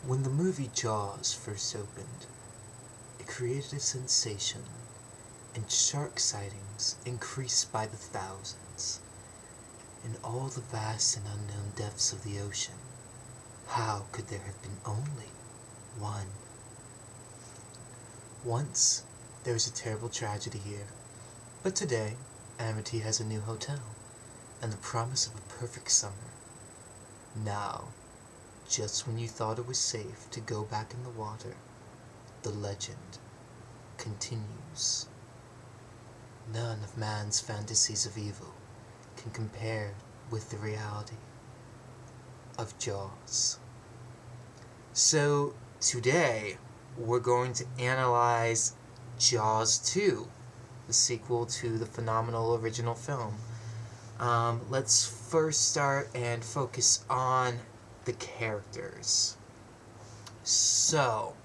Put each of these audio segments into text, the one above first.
When the movie Jaws first opened, it created a sensation, and shark sightings increased by the thousands. In all the vast and unknown depths of the ocean, how could there have been only one? Once, there was a terrible tragedy here, but today, Amity has a new hotel, and the promise of a perfect summer. Now, just when you thought it was safe to go back in the water, the legend continues. None of man's fantasies of evil can compare with the reality of Jaws. So, today, we're going to analyze Jaws 2, the sequel to the phenomenal original film. Let's first start and focus on the characters. So,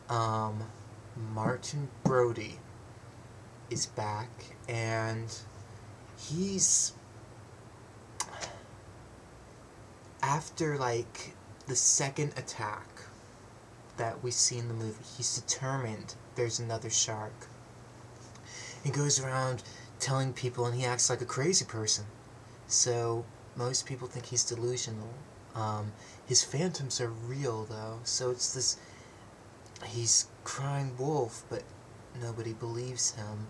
Martin Brody is back, and he's, after like the second attack that we see in the movie, he's determined there's another shark. He goes around telling people, and he acts like a crazy person. So most people think he's delusional. His phantoms are real though, so it's this, he's crying wolf, but nobody believes him.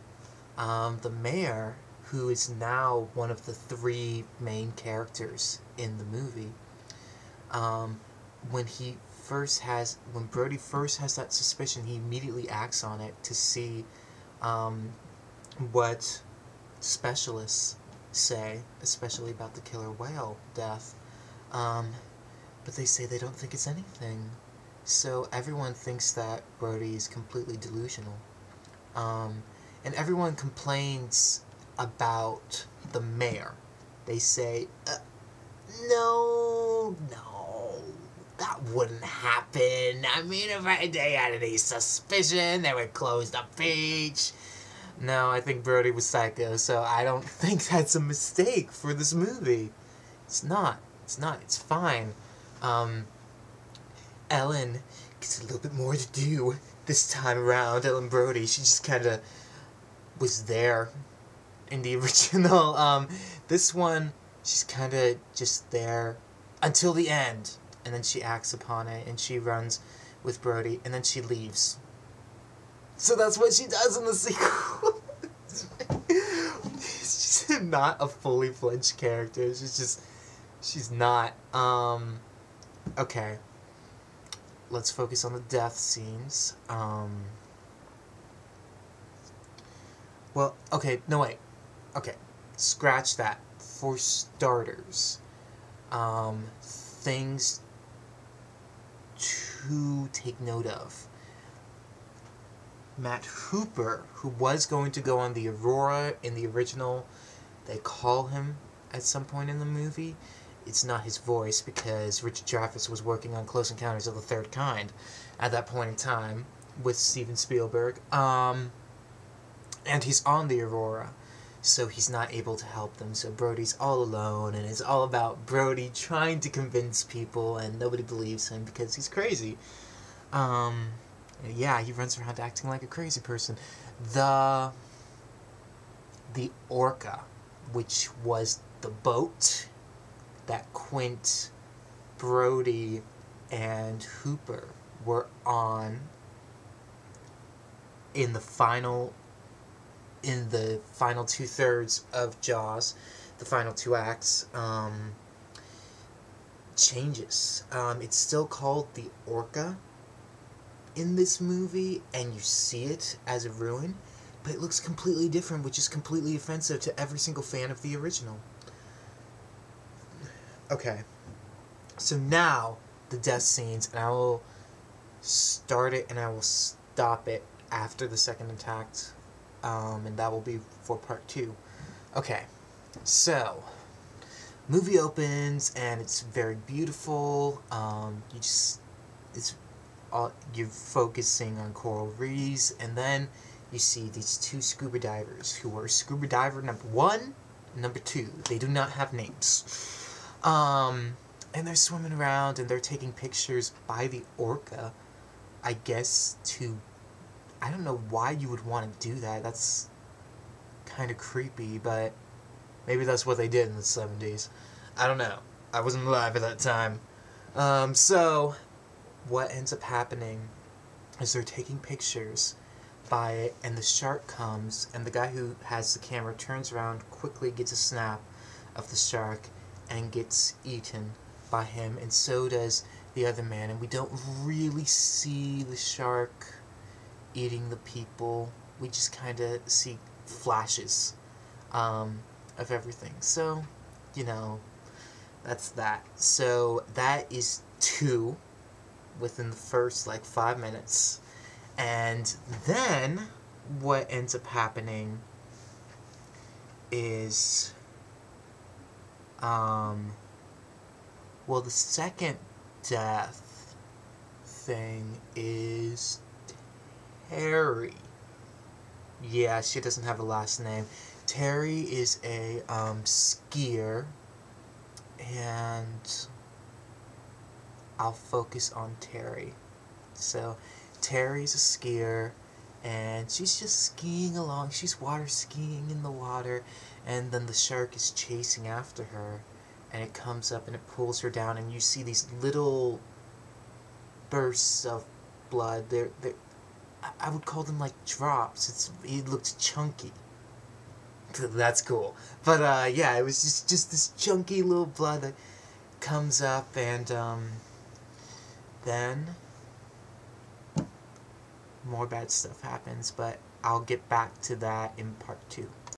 The mayor, who is now one of the three main characters in the movie, when Brody first has that suspicion, he immediately acts on it to see what specialists say, especially about the killer whale death. But they say they don't think it's anything. So everyone thinks that Brody is completely delusional. And everyone complains about the mayor. They say, no, that wouldn't happen. I mean, if they had any suspicion, they would close the beach. No, I think Brody was psycho, so I don't think that's a mistake for this movie. It's not, it's fine. Ellen gets a little bit more to do this time around. Ellen Brody, she just kind of was there in the original. This one, she's kind of just there until the end, and then she acts upon it, and she runs with Brody, and then she leaves. So that's what she does in the sequel. She's not a fully fledged character. She's not. Okay. Let's focus on the death scenes. Well, okay, no wait. Okay, scratch that. For starters, things to take note of. Matt Hooper, who was going to go on the Aurora in the original, they call him at some point in the movie. It's not his voice because Richard Dreyfuss was working on Close Encounters of the Third Kind at that point in time with Steven Spielberg. And he's on the Aurora, so he's not able to help them. So Brody's all alone, and it's all about Brody trying to convince people, and nobody believes him because he's crazy. Yeah, he runs around acting like a crazy person. The Orca, which was the boat that Quint, Brody, and Hooper were on in the final 2/3 of Jaws, the final 2 acts, changes. It's still called the Orca in this movie, and you see it as a ruin, but it looks completely different, which is completely offensive to every single fan of the original. Okay, so now the death scenes, and I will start it and I will stop it after the second attack, and that will be for part 2. Okay, so movie opens and it's very beautiful. You're focusing on coral reefs, and then you see these 2 scuba divers who are scuba diver number 1 and number 2. They do not have names. And they're swimming around and they're taking pictures by the orca, I guess to... I don't know why you would want to do that. That's kind of creepy, but maybe that's what they did in the 70s. I don't know. I wasn't alive at that time. So, what ends up happening is they're taking pictures by it, and the shark comes, and the guy who has the camera turns around, quickly gets a snap of the shark, and gets eaten by him, and so does the other man, and we don't really see the shark eating the people. We just kind of see flashes of everything. So, you know, that's that. So that is 2 within the first, like, 5 minutes. And then what ends up happening is, well, the second death thing is Terry. Yeah, she doesn't have a last name. Terry is a skier, and I'll focus on Terry. So, Terry's a skier, and she's just skiing along. She's water skiing in the water, and then the shark is chasing after her, and it comes up and it pulls her down, and you see these little bursts of blood. I would call them like drops. It looks chunky. That's cool. But yeah, it was just this chunky little blood that comes up, and then more bad stuff happens, but I'll get back to that in part 2.